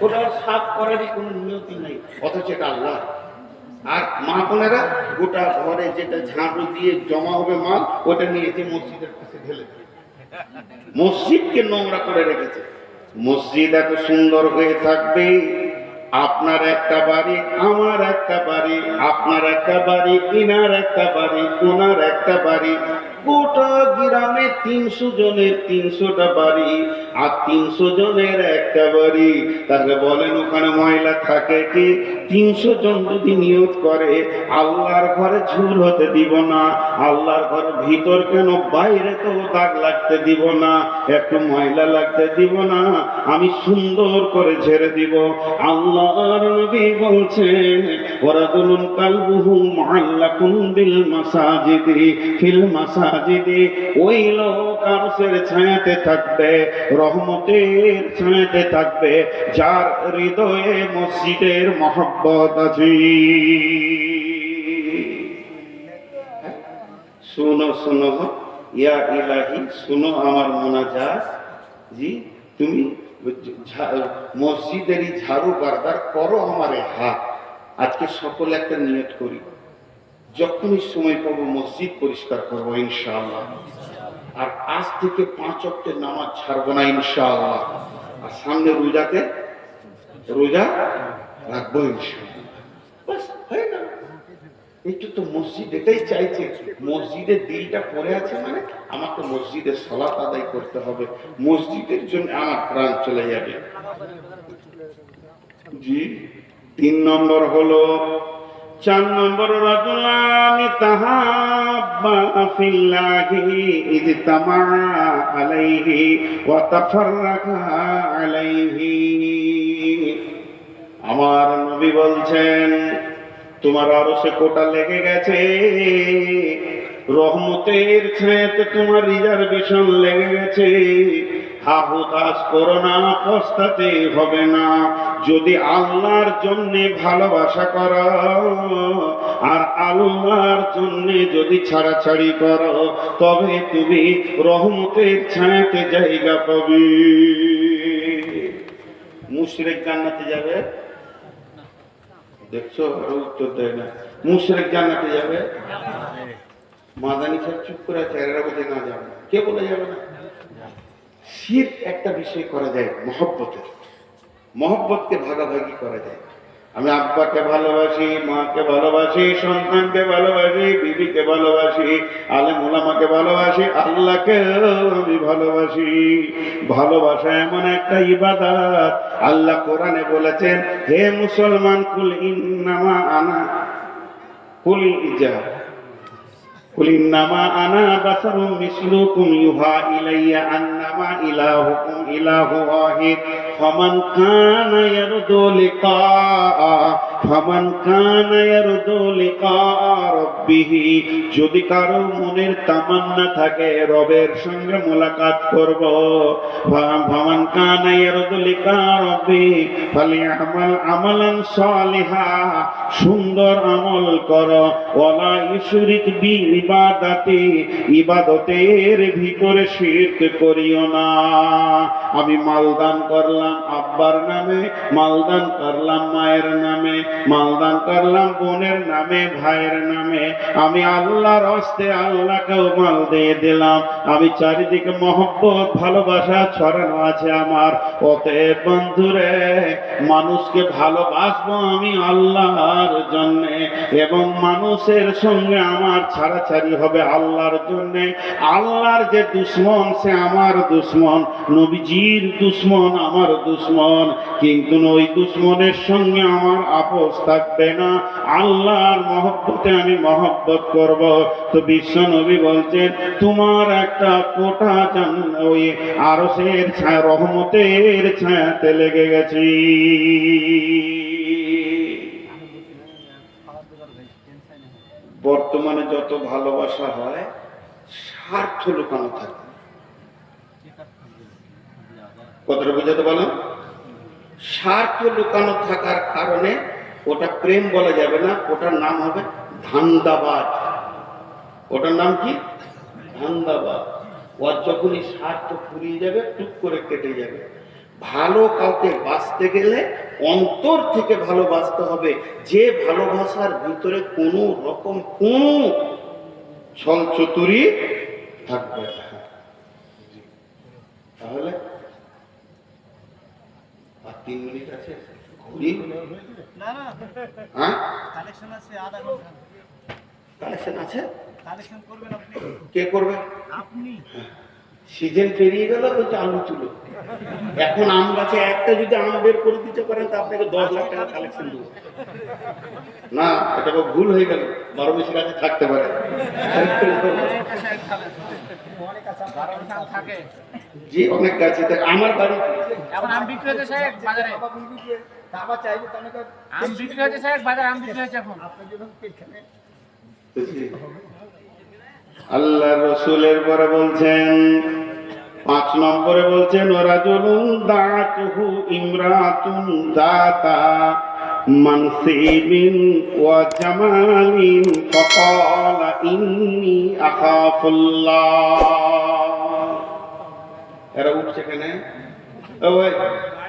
ওটা সাফ করারই কোনো নিয়তি নেই, অথচ এটা আল্লাহ। আর মা বোনেরা গোটা ঘরে যেটা ঝাঁটু দিয়ে জমা হবে মাল, ওটা নিয়ে যে মসজিদের কাছে ঢেলে দেয়, মসজিদকে নোংরা করে রেখেছে। মসজিদ এত সুন্দর হয়ে থাকবে, আপনার একটা বাড়ি, আমার একটা বাড়ি, আপনার একটা বাড়ি, ইনার একটা বাড়ি, ওনার একটা বাড়ি, গোটা গ্রামে 300 জনের 300টা বাড়ি, আর 300 জনের একটা বাড়ি। তাহলে বলেন ওখানে ময়লা থাকে কি? 300 জন যদি নিয়ত করে আল্লাহর ঘরে ঝুল হতে দিব না, আল্লাহর ঘরের ভিতর কেন বাইরে তো দাগ লাগতে দিব না, একটু ময়লা লাগতে দিব না, আমি সুন্দর করে ঝেড়ে দিব। আল্লাহর নবী বলছেন ওয়ারাদুলুন কালবুহু মুআল্লাকুন বিল মাসাজিদি ফিল মাসাজিদি, ওই লোক আরশের ছায়াতে থাকবে, রহমতের ছায়াতে থাকবে, যার হৃদয়ে মসজিদের মহব্বত আছে। শুনো শুনো ইয়া ইলাহি, শুনো আমার মোনাজাত। জি, তুমি মসজিদেরই ঝাড়ু বারবার করো আমারে হাত। আজকে সকলে একটা নিয়ত করি, যখনই সময় পাবো মসজিদ পরিষ্কার করবো ইনশাআল্লাহ। আর আজ থেকে 5 ওয়াক্তের নামাজ ছাড়বো না ইনশাআল্লাহ। আর সামনে রোজাতে রোজা রাখবো ইনশাআল্লাহ। বাস হয়ে গেল। একটু তো মসজিদ এটাই চাইছে, মসজিদের দিলটা পড়ে আছে মানে আমাকে মসজিদের সালাত আদায় করতে হবে, মসজিদের জন্য আমার প্রাণ চলে যাবে। জি, 3 নম্বর হলো, 4 নম্বর রাজুলানি তাহাব্বা ফিল্লাহি ইজতামা আলাইহি ওয়া তাফাররাকা আলাইহি। আমার নবী বলছেন তোমার আরশে কোটা লেগে গেছে, রহমতের ছায়াতে তোমার রিজার্ভেশন লেগে গেছে। হাহুতাশ করো না, পস্তাতে হবে না। যদি আল্লাহর জন্য ভালোবাসা করো আর আল্লাহর জন্য যদি ছাড়াছাড়ি করো, তবে তুমি রহমতের ছায়াতে জায়গা পাবে। মুশরিক জান্নাতে যাবে, দেখছো আরো উত্তর দেয় না। মুশরিক জান্নাতে যাবে, মাদানী সাহেব চুপ করে আছে, এরা বলছে না যাবে না। কে বলে যাবে না? শিরক একটা বিষয় করা যায়, মহব্বতের, মহব্বতকে ভাগাভাগি করা যায়। আমি আব্বাকে ভালোবাসি, মাকে ভালোবাসি, সন্তানকে ভালোবাসি, বিবিকে ভালোবাসি, আলেম ওলামাকে ভালোবাসি, আল্লাহকে আমি ভালোবাসি। ভালোবাসা এমন একটা ইবাদত, আল্লাহ কোরআনে বলেছেন হে মুসলমান কুল ইন্নামা আনা কুল ইজা কুল ইন্নামা আনা বাশারুম মিসলুকুম ইউহা ইলাইয়া আন্নামা ইলাহুকুম ইলাহু ওয়াহিদ ফামান কানা ইয়ারজু লিকা রাব্বিহ, যদি কারো মনের তামান্না থাকে রবের সঙ্গে মোলাকাত করব, ফামান কানা ইয়ারজু লিকা রাব্বিহ ফালিয়ামাল আমালান সালিহা, সুন্দর আমল করো, ওয়ালা ইউশরিক বি ইবাদাতি, ইবাদতের ভিতরে শিরক করিও না। আমি মালদান করলাম আব্বার নামে, মালদান করলাম মায়ের নামে, মালদান করলাম বোনের নামে, ভাইয়ের নামে, আমি আল্লাহর হস্তে আল্লাহকেও মাল দিয়ে দিলাম। আমি চারিদিকে মহব্বত ভালোবাসা ছড়ানো আছে আমার। অতএব বন্ধুরে, মানুষকে ভালোবাসবো আমি আল্লাহর জন্যে, এবং মানুষের সঙ্গে আমার ছাড়াছাড়ি হবে আল্লাহর জন্যে। আল্লাহর যে দুশ্মন সে আমার দুশ্মন, নবীজির দুশ্মন আমার দুশ্মন, কিন্তু ওই দুশ্মনের সঙ্গে আমার আপোষ থাকবে না। আল্লাহর মহব্বতে আমি মহব্বত করব। তো বিশ্ব নবী বলছেন তোমার একটা কোটা ওই আরশের ছায়া, রহমতের ছায়াতে লেগে গেছে। বর্তমানে যত ভালোবাসা হয় স্বার্থ লুকানো থাকে। কথাটা বুঝাতে বলো, স্বার্থ লুকানো থাকার কারণে ওটা প্রেম বলা যাবে না, ওটার নাম হবে ধান্দাবাজ। ওটার নাম কি? ধান্দাবাজ। ওর যখনই স্বার্থ ফুরিয়ে যাবে টুক করে কেটে যাবে। ভালো কাউকে বাঁচতে গেলে অন্তর থেকে ভালোবাসতে হবে, যে ভালোবাসার ভিতরে কোনো রকম কোনো ছল চতুরি থাকবে না। তাহলে আর 3 মিনিট আছে, ঘুরি। হ্যাঁ, কালেকশন আছে? কালেকশন করবেন আপনি? কে করবে? আপনি। সিজন পেরিয়ে গেল, বলছে আলু তুলো। এখন আম গাছে একটা যদি আম বের করে দিতে পারেন তা আপনাকে 10 লাখ টাকা কালেকশন দেবো। না, এটা তো ভুল হয়ে গেল, 12 মাসের কাছে থাকতে পারে। জি, অনেক গাছে থাকে আমার বাড়িতে। এখন আম বিক্রি হচ্ছে সাহেব বাজারে, আম বিক্রি হচ্ছে সাহেব বাজারে, আম বিক্রি হচ্ছে এখন। আল্লাহ রসুলের পরে বলছেন 5 নম্বরে বলছেন ওয়ারাজুলুন দাআতুহু ইমরাতুন দাতা মানসিবিন ওয়া জামালিন ফাকালা ইন্নী আখাফুল্লাহ। এরা উঠছে কেন?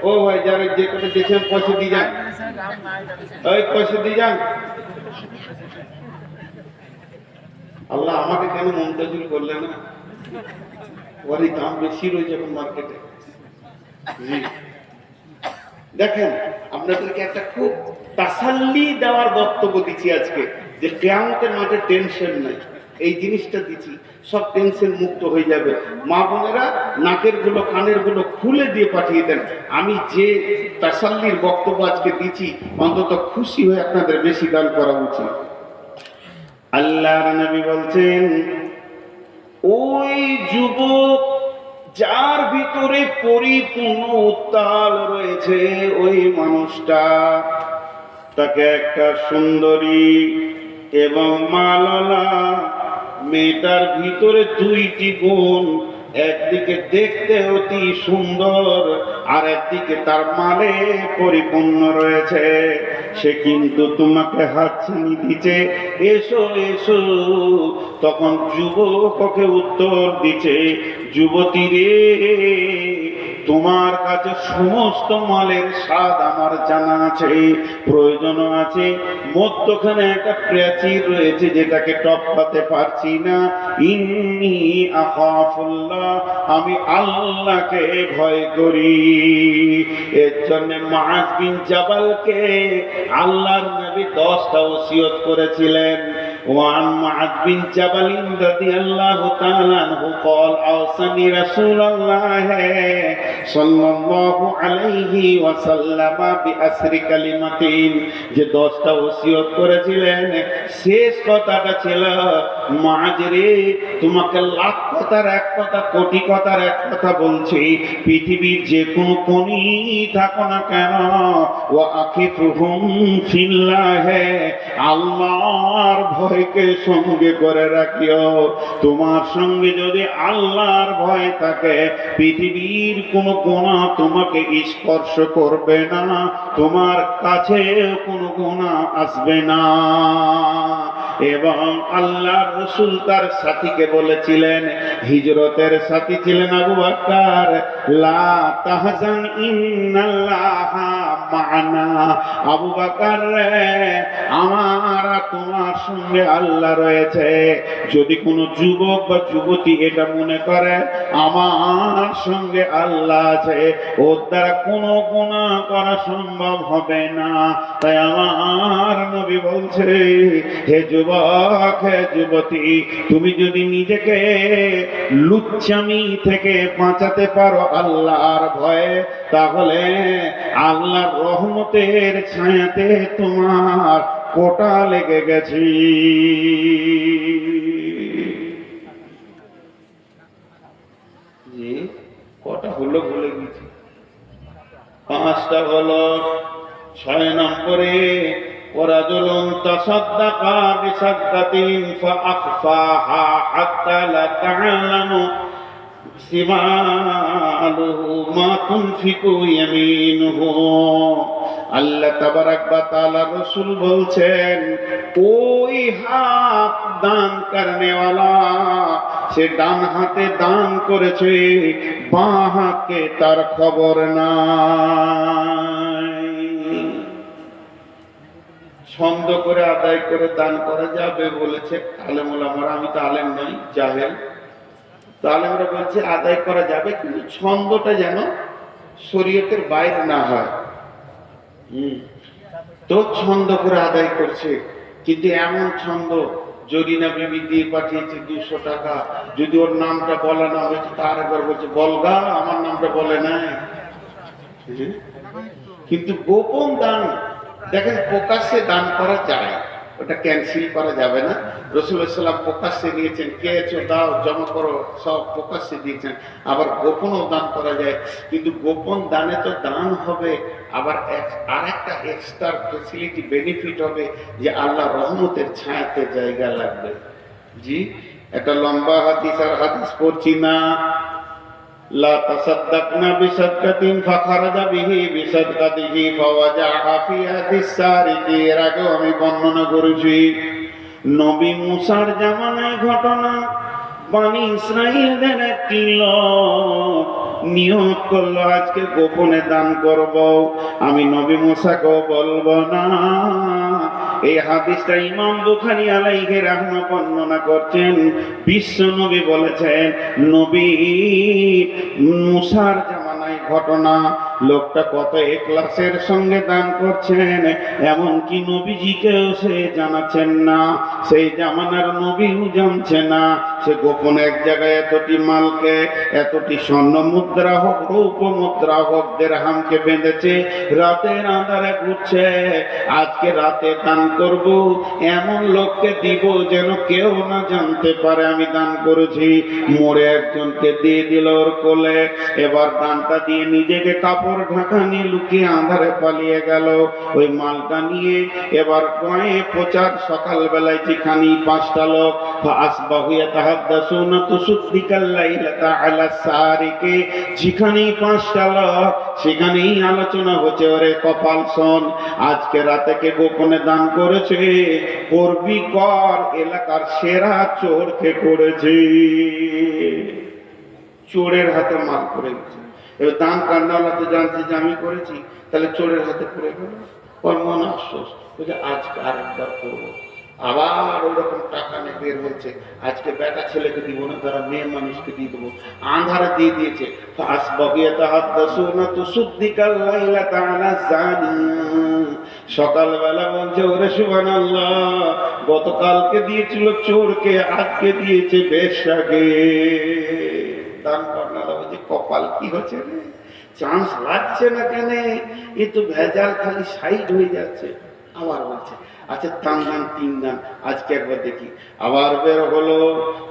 ও ভাই যারা যে কথা দেখেন পয়সা দিয়ে যান, ওই পয়সা দিয়ে যান। আল্লাহ আমাকে কেন মমতাজুল করলেন না? ওর দাম বেশি রয়েছে এখন মার্কেটে। জি, দেখেন আপনাদেরকে একটা খুব তাসাল্লি দেওয়ার বক্তব্য দিচ্ছি আজকে, যে কিয়ামতের মাঠে টেনশন নাই। এই জিনিসটা দিচ্ছি, সব টেনশন মুক্ত হয়ে যাবে। মা বোনেরা নাকের গুলো কানের গুলো খুলে দিয়ে পাঠিয়ে দেন। আমি যে তাসাল্লির বক্তব্য আজকে দিচ্ছি, অন্তত খুশি হয়ে আপনাদের বেশি দান করা উচিত। আল্লাহর নবী বলছেন ওই যুবক যার ভিতরে পরিপূর্ণ উত্তাল রয়েছে, ওই মানুষটা তাকে একটা সুন্দরী এবং মালালা মেয়েটার ভিতরে 2টি গুণ, একদিকে দেখতে অতি সুন্দর আর একদিকে তার মালে পরিপূর্ণ রয়েছে। সে কিন্তু তোমাকে হাতছানি দিচ্ছে, এসো এসো। তখন যুবক ওকে উত্তর দিচ্ছে, যুবতী রে, তোমার কাছে সমস্ত মালের স্বাদ আমার জানা আছে, প্রয়োজনও আছে। মধ্যখানে একটা প্রাচীর রয়েছে যেটাকে টপকাতে পারছি না। ইন্নী আখাফুল্লাহ, আমি আল্লাহকে ভয় করি। এর জন্য মুআয বিন জাবালকে আল্লাহর নবী 10টা ওসিয়ত করেছিলেন। وعن معاذ بن جبل رضي الله تعالى عنه قال أوصاني رسول الله صلى الله عليه وسلم بأسر كلمتين, যে 10টা ওসিয়ত করেছিলেন, শেষ কথাটা ছিল মুআয রে, তোমাকে লাখ কথার এক কথা, কোটি কথার এক কথা বলছি, পৃথিবীর যে কোনো কোণে থাকো না কেন, ওয়া আখিফুহুম ফিল্লাহ, আল্লাহর ভয়কে সঙ্গে করে রাখিও। তোমার সঙ্গে যদি আল্লাহর ভয় থাকে, পৃথিবীর কোনো গুনাহ তোমাকে স্পর্শ করবে না, তোমার কাছে কোনো গুনাহ আসবে না। এবং আল্লাহ রাসূল তার সাথীকে বলেছিলেন, হিজরতের সাথী ছিলেন আবু বকর, লা তাহজান ইন্নাল্লাহা মা'না। আবু বকর রে, আমার তোমার সঙ্গে আল্লাহ রয়েছে। যদি কোনো যুবক বা যুবতী এটা মনে করে আমার সঙ্গে আল্লাহ আছে, ওর দ্বারা কোনো গুনাহ করা সম্ভব হবে না। তাই আমার নবী বলছে, হে যুবক, হে যুবতী, তুমি যদি নিজেকে লুচ্চামি থেকে বাঁচাতে পারো আল্লাহর ভয়ে, তাহলে আল্লাহর রহমতের ছায়াতে তোমার কোটা লেগে গেছে। জি, কটা হলো ভুলে গেছি। 5টা হলো। 6 নম্বরে ওয়ারাজুলুন তাসাদ্দাকা বিসাদকাতিন ফাআখফাহা হাত্তা লা তা'লামু শিমালুহু মা তুনফিকু ইয়ামিনুহু। আল্লাহ তাবারাক ওয়া তাআলা রাসূল বলছেন, ওই হাত দান করনে ওয়ালা, সে ডান হাতে দান করেছে, বাঁ হাতে তার খবর নাই। ছন্দ করে আদায় করে দান করা যাবে বলেছে আলেম ওলামারা। আমি তো আলেম নই, জাহেল। তো আলেমরা বলছে আদায় করা যাবে, কিন্তু ছন্দটা যেন শরীয়তের বাইরে না হয়। তো ছন্দ করে আদায় করছে, কিন্তু এমন ছন্দ জরিনা বিবি দিয়ে পাঠিয়েছে 200 টাকা, যদি ওর নামটা বলা না হয়েছে তার একবার বলছে বলগা আমার নামটা বলে নাই। কিন্তু গোপন দান দেখেন প্রকাশ্যে দান করা যায়, ওটা ক্যান্সেল করা যাবে না। রাসূলুল্লাহ সাল্লাল্লাহু আলাইহি ওয়াসাল্লাম প্রকাশ্যে দিয়েছেন, কে আছো দাও জমা করো, সব প্রকাশ্যে দিয়েছেন। আবার গোপনও দান করা যায়, কিন্তু গোপন দানে তো দান হবে, আবার আরেকটা এক্সট্রা ফ্যাসিলিটি বেনিফিট হবে যে আল্লাহ রহমতের ছায়াতে জায়গা লাগবে। জি, একটা লম্বা হাদিস আর হাদিস পড়ছি না। লা তাসাদদাকনা বিসাদকাতিন ফাখারাজা বিহি বিসাদকাতিহি ফাওয়াজাহা ফি হাদিস সারিকি, এর আগেও আমি বর্ণনা করেছি। নবী মুসার জামানায় ঘটনা, বনি ইসরাইলদের একটি লোক নিয়ত করলো আজকে গোপনে দান করব, আমি নবী মুসাকেও বলবো না। এই হাদিসটা ইমাম বুখারী আলাইহি রাহমাহ বর্ণনা করছেন। বিশ্ব নবী বলেছেন নবী মুসার জামানায় ঘটনা, লোকটা কত ইখলাসের সঙ্গে দান করছেন, এমনকি নবীজিকেও সে জানাচ্ছেন না, সেই জামানার নবীও জানছে না। সে গোপনে এক জায়গায় এতটি মালকে, এতটি স্বর্ণ মুদ্রা হোক রৌপ্য মুদ্রা হোক দিরহামকে বেঁধেছে, রাতের আঁধারে ঘুরছে, আজকে রাতে দান করব, এমন লোককে দিব যেন কেউ না জানতে পারে আমি দান করেছি। মোড়ে একজনকে দিয়ে দিল ওর কোলে, এবার দানটা দিয়ে নিজেকে কাপড় ঢাকা নিয়ে লুকিয়ে আঁধারে পালিয়ে গেল। ওই মালটা নিয়ে এবার গায়ে প্রচার, সকালবেলায় যেখানেই 5টা লোক আসবাহু ইয়াতাহাদ্দাসুনা তুসদ্দিকাল লাইলাতা আলা সারিকে, যেখানেই 5টা লোক সেখানেই আলোচনা হচ্ছে, ওরে কপাল শোন, আজকে রাতে কে গোপনে দান করেছে, করবি কর, এলাকার সেরা চোরকে করেছে। চোরের হাতে মাল পড়ে গেছে, এবার দান কান্নাওয়ালা তো জানছে যে আমি করেছি, তাহলে চোরের হাতে পড়ে গেল, ওর মন আফসোস, বলছে আজকে আরেকবার করবো। আবার ওইরকম টাকা নিয়ে বের হয়েছে, আজকে বেটা ছেলেকে দিব না, তারা মেয়ে মানুষকে দিয়ে দেবো, আন্ধারে দিয়ে দিয়েছে। সকালবেলা বলছে ওরে সুবহানাল্লাহ, গতকালকে দিয়েছিল চোরকে, আজকে দিয়েছে বেশ্যাকে। দান করনালা বলছে কপাল কি হচ্ছে রে, চান্স লাগছে না কেন, এ তো ভেজাল খালি সাইড হয়ে যাচ্ছে। আবার বলছে আচ্ছা 3 দান 3 দান, আজকে একবার দেখি। আবার বের হলো,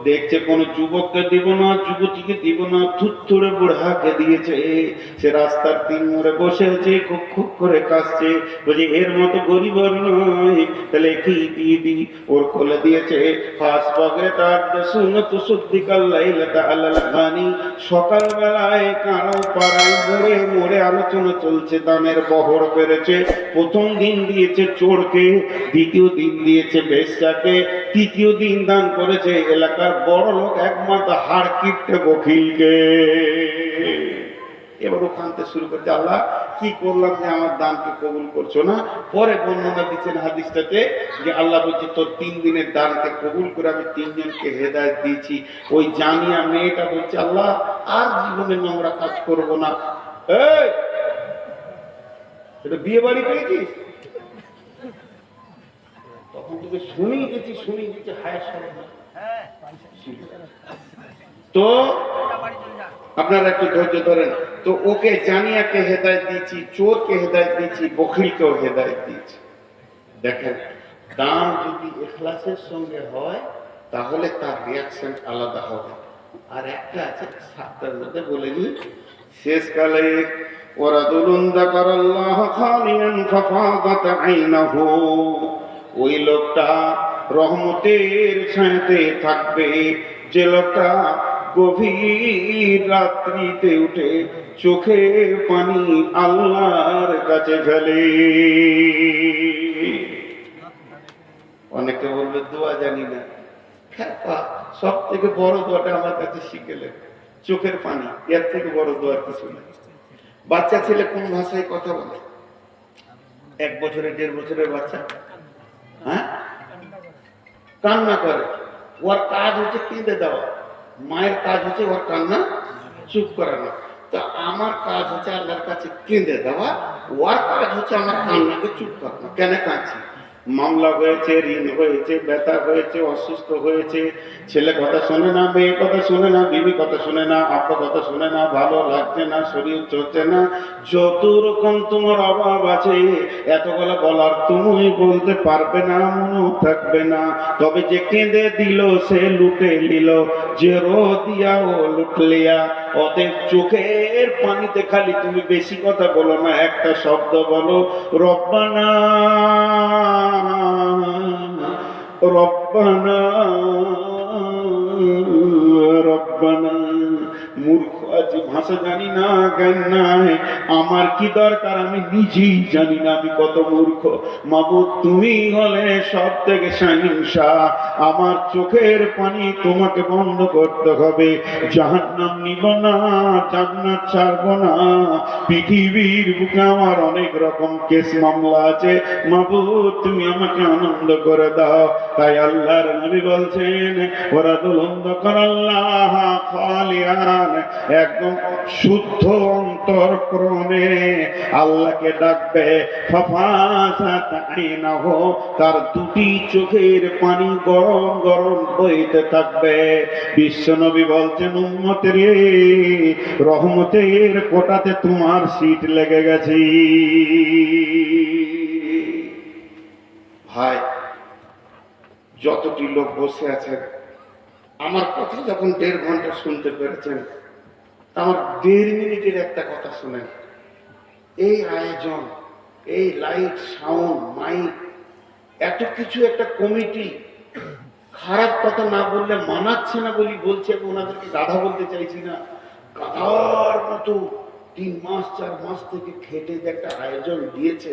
দেখছে কোনো যুবককে দিব না, যুবতীকে দিব না, থুত্তুড়ে বুড়াকে দিয়েছে। সে রাস্তার 3 মোড়ে বসে আছে, খুব খুব করে কাশছে, বলছে এর মতো গরিব আর নয়, তাহলে কি দিয়ে দি। ওর কোলে দিয়েছে। সকালবেলায় কারো পাড়ায় মোড়ে মোড়ে আলোচনা চলছে, দানের বহর বেড়েছে। প্রথম দিন দিয়েছে চোরকে, দ্বিতীয় দিন দিয়েছে বেশ্যাকে, তৃতীয় দিন দান করেছে এলাকার বড় লোক একমাত্র হাড় কিপটে বকিলকে। এবার ওখান থেকে শুরু করছে, আল্লাহ কি করলাম যে আমার দানকে কবুল করছো না। পরে বর্ণনা দিচ্ছেন হাদিসটাতে যে আল্লাহ বলছে তোর 3 দিনের দানকে কবুল করে আমি 3 জনকে হেদায়েত দিয়েছি। ওই জানিয়া মেয়েটা বলছে আল্লাহ আর জীবনে নোংরা কাজ করবো না। এই এটা বিয়ে বাড়ি পেয়েছিস? তখন তোকে শুনেই গেছি হায় সরব। তো আপনারা একটু ধৈর্য ধরেন। তো ওকে জানিয়াকে হেদায়েত দিয়েছি, চোরকে হেদায়েত দিয়েছি, বখিলকেও হেদায়েত দিয়েছি। দেখেন দান যদি ইখলাসের সঙ্গে হয় তাহলে তার রিয়াকশন আলাদা হবে। আর একটা আছে 7টার মধ্যে বলে নি, শেষকালে ওয়ারাদুলুন যাকারাল্লাহ খালিয়ান ফাফাদাত আইনাহু, ওই লোকটা রহমতের ছায়াতে থাকবে, যে লোকটা গভীর রাত্রিতে উঠে চোখে পানি আল্লাহর কাছে ফেলে। অনেকে বলবে দোয়া জানি না, সব থেকে বড় দোয়াটা আমার কাছে শিখেলেন, চোখের পানি, এর থেকে বড় দোয়ার কিছু না। বাচ্চা ছেলে কোন ভাষায় কথা বলে? 1 বছরের 1.5 বছরের বাচ্চা হ্যাঁ কান্না করে, ওর কাজ হচ্ছে কেঁদে দেওয়া, মায়ের কাজ হচ্ছে ওর কান্না চুপ করানো। তো আমার কাজ হচ্ছে আল্লাহর কাছে কেঁদে দেওয়া, ওর কাজ হচ্ছে আমার কান্নাকে চুপ করানো। কেন কাঁদছি? মামলা হয়েছে, ঋণ হয়েছে, ব্যথা হয়েছে, অসুস্থ হয়েছে, ছেলে কথা শোনে না, মেয়ে কথা শোনে না, বিবি কথা শোনে না, আপা কথা শোনে না, ভালো লাগছে না, শরীর চলছে না, যত রকম তোমার অভাব আছে এতগুলো বলার তুমি বলতে পারবে না, মনে থাকবে না। তবে যে কেঁদে দিল সে লুটে নিল, যে রো দিয়া ও লুট লিয়া। অতএব চোখের পানিতে খালি তুমি বেশি কথা বলো না, একটা শব্দ বলো, রব্বানা রব্বানা রব্বানা। মূর্খ আছি, ভাষা জানি না, জ্ঞান নাই, আমার কি দরকার আমি নিজেই জানি না আমি কত মূর্খ। মাবুদ তুমি হলে সব থেকে শাহিনশাহ, আমার চোখের পানি তোমাকে বন্ধ করতে হবে। জাহান্নাম নিব না, জান্নাত ছাড়বো না। পৃথিবীর বুকে আমার অনেক রকম কেস মামলা আছে, মাবুদ তুমি আমাকে আনন্দ করে দাও। তাই আল্লাহর নবী বলছেন, ওরা দুলন্দ কর আল্লাহ খালিয়ান, একদম শুদ্ধ অন্তরক্রমে আল্লাহকে ডাকবে। ফাফাসাত আইনাহু, তার দুটি চোখের পানি গরম গরম বইতে থাকবে। বিশ্বনবী বলছেন, উম্মতের রহমতের কোটাতে তোমার সিট লেগে গেছে। ভাই, যতটি লোক বসে আছেন, আমার কথা যখন 1.5 ঘন্টা শুনতে পেরেছেন, আমার 1.5 মিনিটের একটা কথা শুনেন। এই আয়োজন, এই লাইট, সাউন্ড, মাইক, এত কিছু একটা কমিটি, খারাপ কথা না বললে মানাচ্ছে না বলি বলছে, আমি ওনাদেরকে গাধা বলতে চাইছি না, গাধার মতো 3 মাস 4 মাস থেকে খেটে যে একটা আয়োজন দিয়েছে,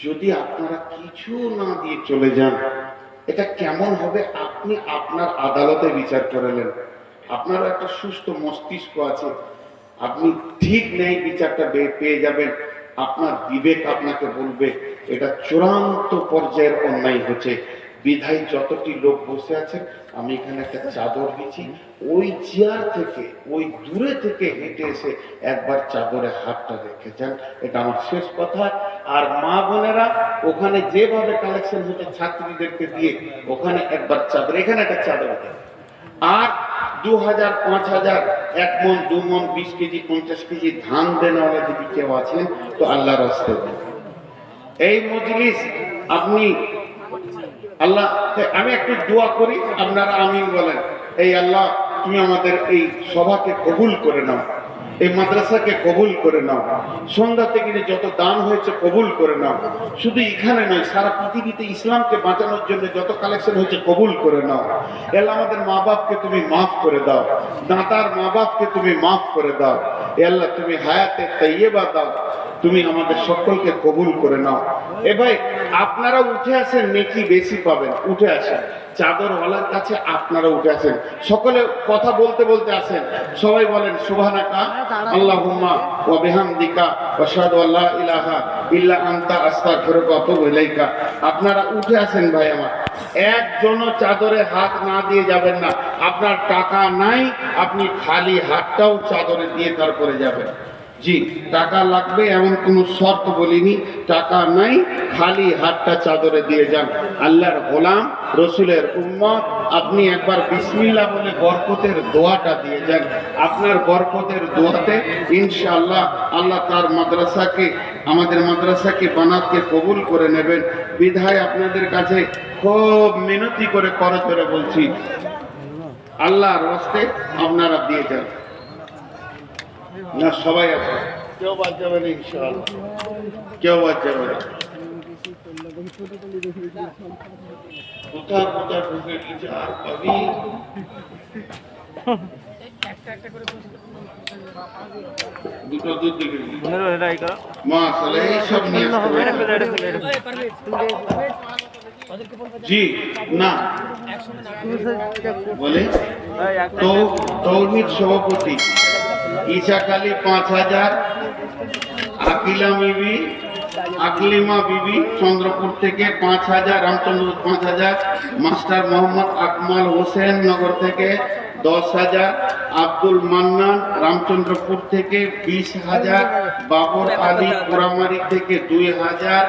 যদি আপনারা কিছু না দিয়ে চলে যান, এটা কেমন হবে আপনি আপনার আদালতে বিচার করলেন। আপনার একটা সুস্থ মস্তিষ্ক আছে, আপনি ঠিক নেই বিচারটা পেয়ে যাবেন। আপনার বিবেক আপনাকে বলবে এটা চূড়ান্ত পর্যায়ের অন্যায় হচ্ছে। বিধায় যতটি লোক বসে আছেন, আমি এখানে একটা চাদর দিচ্ছি, ওই চেয়ার থেকে, ওই দূরে থেকে হেঁটে এসে একবার চাদরে হাতটা রেখে যান, এটা আমার শেষ কথা। আর মা বোনেরা ওখানে যেভাবে কালেকশন হচ্ছে ছাত্রীদেরকে দিয়ে, ওখানে একবার চাদর, এখানে একটা চাদর দেন। আর 2000, 5000, 1 মণ, 2 মণ, 20 কেজি, 50 কেজি ধান দেনওয়ালা যদি কেউ আছেন তো আল্লাহর রাস্তায় দেন। এই মজলিস আপনি আল্লাহ, আমি একটু দোয়া করি, আপনারা আমিন বলেন। এই আল্লাহ, তুমি আমাদের এই সভাকে কবুল করে নাও, এই মাদ্রাসাকে কবুল করে নাও, সন্ধ্যা থেকে যত দান হয়েছে কবুল করে নাও। শুধু এখানে নয়, সারা পৃথিবীতে ইসলামকে বাঁচানোর জন্য যত কালেকশন হয়েছে কবুল করে নাও। আল্লাহ, আমাদের মা বাপকে তুমি মাফ করে দাও, দাতার মা বাপকে তুমি মাফ করে দাও। আল্লাহ, তুমি হায়াতে তাইয়্যিবা দাও, তুমি আমাদের সকলকে কবুল করে নাও। এ ভাই, আপনারা উঠে আসেন, নেকি বেশি পাবেন, উঠে আসেন। চাদরওয়ালার কাছে আপনারা উঠে আসেন, সকলে কথা বলতে বলতে আসেন। সবাই বলেন সুবহানাকা আল্লাহুম্মা ওয়া বিহামদিকা ওয়া আশহাদু আল্লা ইলাহা ইল্লা আনতা আস্তাগফিরুকা ওয়া আতুবু ইলাইকা। আপনারা উঠে আসেন ভাই আমার, একজনও চাদরে হাত না দিয়ে যাবেন না। আপনার টাকা নাই, আপনি খালি হাতটাও চাদরে দিয়ে তারপরে যাবেন। জি, টাকা লাগবে এমন কোনো শর্ত বলিনি, টাকা নাই, খালি হাতটা চাদরে দিয়ে যান। আল্লাহর গোলাম, রসুলের উম্মত, আপনি একবার বিসমিল্লাহ বলে বরকতের দোয়াটা দিয়ে যান। আপনার বরকতের দোয়াতে ইনশাআল্লাহ আল্লাহ তার মাদ্রাসাকে, আমাদের মাদ্রাসাকে, বানাতকে কবুল করে নেবেন। বিধায় আপনাদের কাছে খুব মিনতি করে করজোরে বলছি, আল্লাহর রাস্তায় আপনারা দিয়ে যান। না, সবাই আছে, কেউ বাদ যাবে না ইনশাআল্লাহ, কেউ বাদ যাবে না। কোথায় কোথায় ঢুকে গেছে আর পাবি। দুটো দুধ দিকে মাশাআল্লাহ, এই সব নিয়ে জি না বলে তো তৌহিদ সভাপতি ঈশাকালী 5000, আকলিমা বিবি চন্দ্রপুর থেকে 5000, রামচন্দ্র 5000, মাস্টার মোহাম্মদ আকমাল হোসেন নগর থেকে 10,000, আব্দুল মান্নান রামচন্দ্রপুর থেকে 20,000, বাবর আলী পোড়ামারি থেকে 2000,